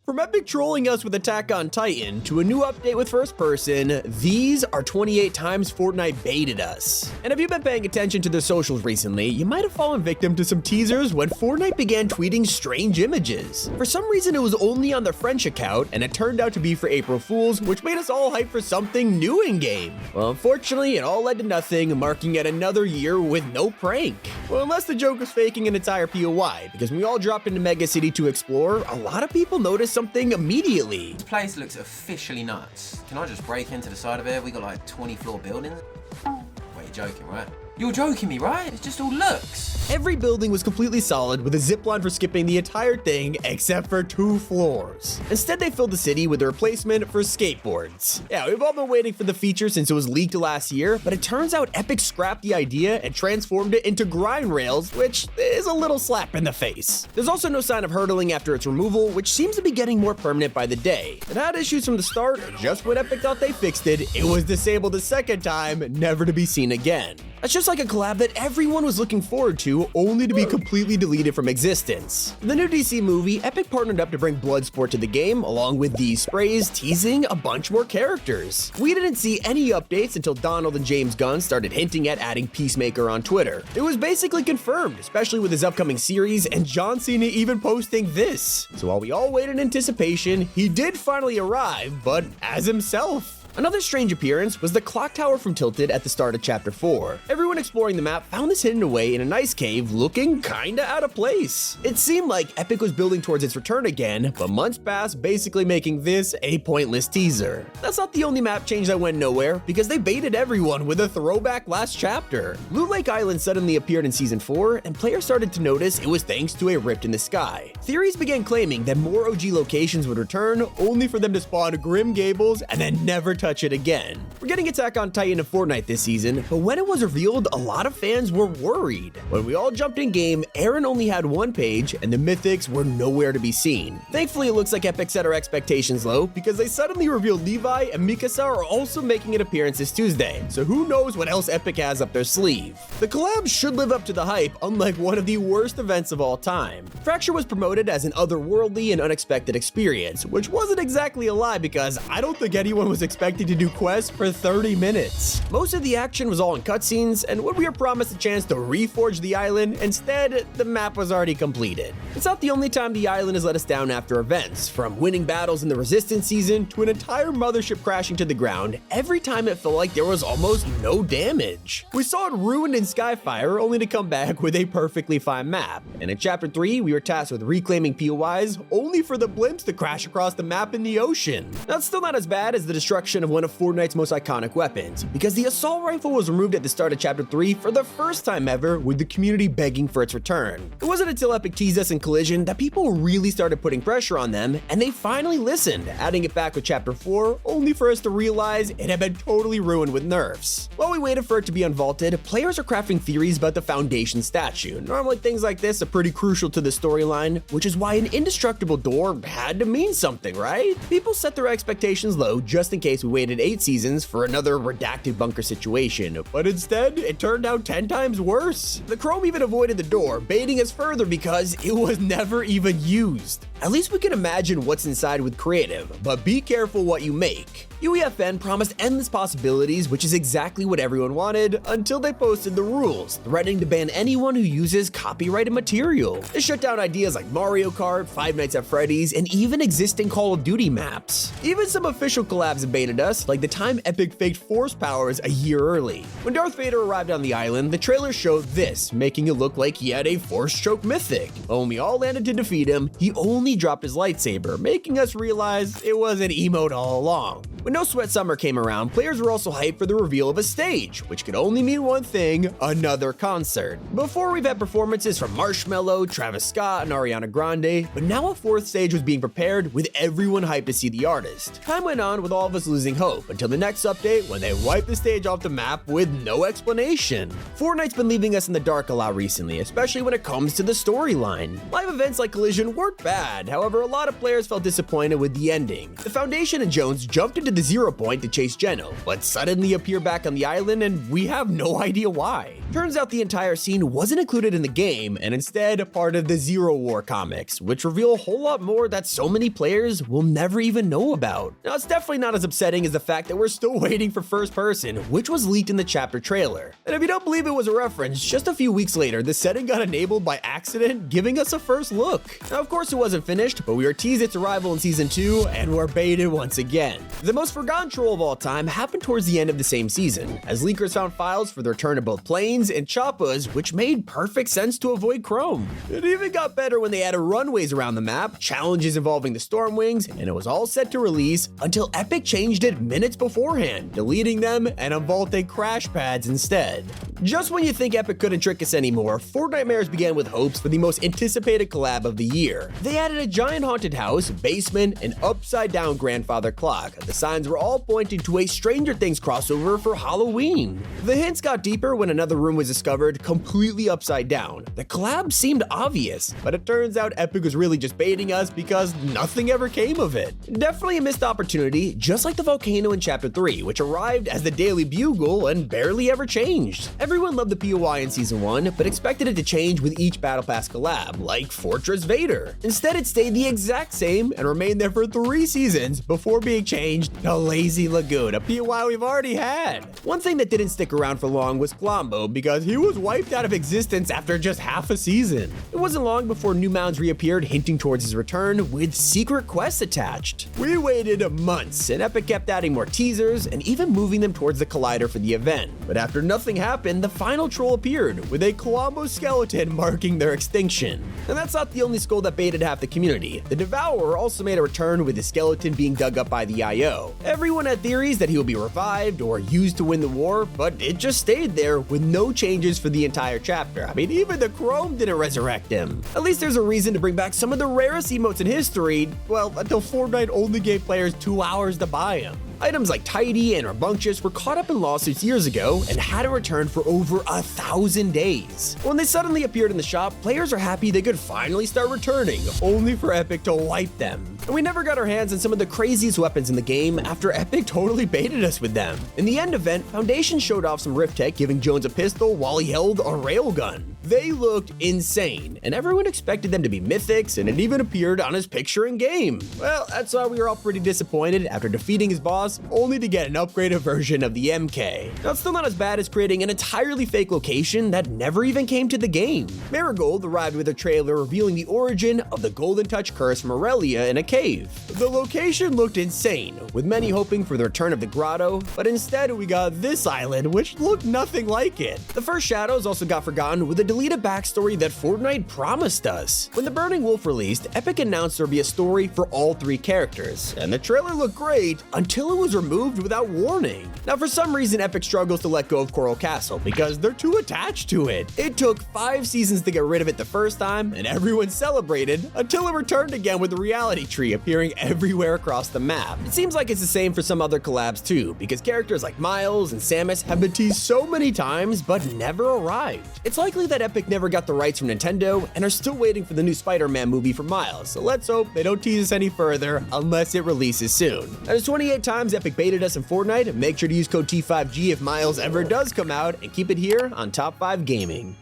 From Epic trolling us with Attack on Titan to a new update with first person, these are 28 times Fortnite baited us. And if you've been paying attention to their socials recently, you might have fallen victim to some teasers when Fortnite began tweeting strange images. For some reason, it was only on their French account, and it turned out to be for April Fools, which made us all hyped for something new in-game. Well, unfortunately, it all led to nothing, marking yet another year with no prank. Well, unless the joke was faking an entire POI, because when we all dropped into Mega City to explore, a lot of people noticed something immediately. This place looks officially nuts. Can I just break into the side of it? We got like 20-floor buildings. Wait, you're joking, right? You're joking me, right? It just all looks. Every building was completely solid with a zipline for skipping the entire thing except for 2 floors. Instead, they filled the city with a replacement for skateboards. Yeah, we've all been waiting for the feature since it was leaked last year, but it turns out Epic scrapped the idea and transformed it into grind rails, which is a little slap in the face. There's also no sign of hurdling after its removal, which seems to be getting more permanent by the day. It had issues from the start, and just when Epic thought they fixed it, it was disabled a second time, never to be seen again. That's just like a collab that everyone was looking forward to, only to be completely deleted from existence. In the new DC movie, Epic partnered up to bring Bloodsport to the game, along with these sprays teasing a bunch more characters. We didn't see any updates until Donald and James Gunn started hinting at adding Peacemaker on Twitter. It was basically confirmed, especially with his upcoming series, and John Cena even posting this. So while we all waited in anticipation, he did finally arrive, but as himself. Another strange appearance was the clock tower from Tilted at the start of Chapter 4. Everyone exploring the map found this hidden away in an ice cave looking kinda out of place. It seemed like Epic was building towards its return again, but months passed, basically making this a pointless teaser. That's not the only map change that went nowhere, because they baited everyone with a throwback last chapter. Loot Lake Island suddenly appeared in Season 4, and players started to notice it was thanks to a rift in the sky. Theories began claiming that more OG locations would return, only for them to spawn Grim Gables and then never touch it again. We're getting Attack on Titan of Fortnite this season, but when it was revealed, a lot of fans were worried. When we all jumped in game, Aaron only had 1 page, and the mythics were nowhere to be seen. Thankfully, it looks like Epic set our expectations low, because they suddenly revealed Levi and Mikasa are also making an appearance this Tuesday, so who knows what else Epic has up their sleeve. The collab should live up to the hype, unlike one of the worst events of all time. Fracture was promoted as an otherworldly and unexpected experience, which wasn't exactly a lie, because I don't think anyone was expecting to do quests for 30 minutes. Most of the action was all in cutscenes, and when we were promised a chance to reforge the island, instead, the map was already completed. It's not the only time the island has let us down after events, from winning battles in the Resistance season to an entire mothership crashing to the ground. Every time it felt like there was almost no damage. We saw it ruined in Skyfire, only to come back with a perfectly fine map. And in Chapter 3, we were tasked with reclaiming POIs, only for the blimps to crash across the map in the ocean. That's still not as bad as the destruction of one of Fortnite's most iconic weapons, because the assault rifle was removed at the start of Chapter 3 for the first time ever, with the community begging for its return. It wasn't until Epic teased us in Collision that people really started putting pressure on them, and they finally listened, adding it back with Chapter 4, only for us to realize it had been totally ruined with nerfs. While we waited for it to be unvaulted, players are crafting theories about the Foundation statue. Normally things like this are pretty crucial to the storyline, which is why an indestructible door had to mean something, right? People set their expectations low just in case we waited 8 seasons for another redacted bunker situation, but instead, it turned out 10 times worse. The Chrome even avoided the door, baiting us further because it was never even used. At least we can imagine what's inside with creative, but be careful what you make. UEFN promised endless possibilities, which is exactly what everyone wanted, until they posted the rules, threatening to ban anyone who uses copyrighted material. They shut down ideas like Mario Kart, Five Nights at Freddy's, and even existing Call of Duty maps. Even some official collabs have baited us, like the time Epic faked Force powers a year early. When Darth Vader arrived on the island, the trailer showed this, making it look like he had a Force choke mythic. But when we all landed to defeat him, he only dropped his lightsaber, making us realize it was an emote all along. When No Sweat Summer came around, players were also hyped for the reveal of a stage, which could only mean one thing: another concert. Before, we've had performances from Marshmello, Travis Scott, and Ariana Grande, but now a 4th stage was being prepared, with everyone hyped to see the artist. Time went on with all of us losing hope, until the next update when they wiped the stage off the map with no explanation. Fortnite's been leaving us in the dark a lot recently, especially when it comes to the storyline. Live events like Collision weren't bad, however, a lot of players felt disappointed with the ending. The Foundation and Jones jumped into the 0 point to chase Geno, but suddenly appear back on the island and we have no idea why. Turns out the entire scene wasn't included in the game, and instead part of the Zero War comics, which reveal a whole lot more that so many players will never even know about. Now, it's definitely not as upsetting as the fact that we're still waiting for first person, which was leaked in the chapter trailer. And if you don't believe it was a reference, just a few weeks later, the setting got enabled by accident, giving us a first look. Now, of course, it wasn't finished, but we were teased its arrival in Season 2, and we're baited once again. The most forgotten troll of all time happened towards the end of the same season, as leakers found files for the return of both planes and choppas, which made perfect sense to avoid Chrome. It even got better when they added runways around the map, challenges involving the Stormwings, and it was all set to release until Epic changed it minutes beforehand, deleting them and unvaulting crash pads instead. Just when you think Epic couldn't trick us anymore, Fortnitemares began with hopes for the most anticipated collab of the year. They added a giant haunted house, basement, and upside-down grandfather clock. The signs were all pointing to a Stranger Things crossover for Halloween. The hints got deeper when another room was discovered completely upside down. The collab seemed obvious, but it turns out Epic was really just baiting us because nothing ever came of it. Definitely a missed opportunity, just like the volcano in Chapter 3, which arrived as the Daily Bugle and barely ever changed. Everyone loved the POI in Season 1, but expected it to change with each Battle Pass collab, like Fortress Vader. Instead, it stayed the exact same and remained there for 3 seasons before being changed to Lazy Lagoon, a POI we've already had. One thing that didn't stick around for long was Klombo, because he was wiped out of existence after just half a season. It wasn't long before new mounds reappeared, hinting towards his return with secret quests attached. We waited months, and Epic kept adding more teasers and even moving them towards the Collider for the event. But after nothing happened, the final troll appeared, with a Klombo skeleton marking their extinction. And that's not the only skull that baited half the community. The Devourer also made a return, with the skeleton being dug up by the IO. Everyone had theories that he would be revived or used to win the war, but it just stayed there with no changes for the entire chapter. I mean, even the Chrome didn't resurrect him. At least there's a reason to bring back some of the rarest emotes in history, well, until Fortnite only gave players 2 hours to buy them. Items like Tidy and Rambunctious were caught up in lawsuits years ago and had to return for over 1,000 days. When they suddenly appeared in the shop, players are happy they could finally start returning, only for Epic to wipe them. And we never got our hands on some of the craziest weapons in the game after Epic totally baited us with them. In the end event, Foundation showed off some Rift Tech, giving Jones a pistol while he held a railgun. They looked insane, and everyone expected them to be mythics, and it even appeared on his picture in game. Well, that's why we were all pretty disappointed after defeating his boss, only to get an upgraded version of the MK. Now, it's still not as bad as creating an entirely fake location that never even came to the game. Marigold arrived with a trailer revealing the origin of the Golden Touch curse from Aurelia in a cave. The location looked insane, with many hoping for the return of the grotto, but instead we got this island, which looked nothing like it. The first shadows also got forgotten with a deleted backstory that Fortnite promised us. When the Burning Wolf released, Epic announced there'd be a story for all 3 characters, and the trailer looked great until it was removed without warning. Now, for some reason, Epic struggles to let go of Coral Castle because they're too attached to it. It took 5 seasons to get rid of it the first time, and everyone celebrated until it returned again with the reality tree appearing everywhere across the map. It seems like it's the same for some other collabs too, because characters like Miles and Samus have been teased so many times but never arrived. It's likely that Epic never got the rights from Nintendo and are still waiting for the new Spider-Man movie for Miles, so let's hope they don't tease us any further unless it releases soon. There's 28 times Epic baited us in Fortnite. Make sure to use code T5G if Miles ever does come out, and keep it here on Top 5 Gaming.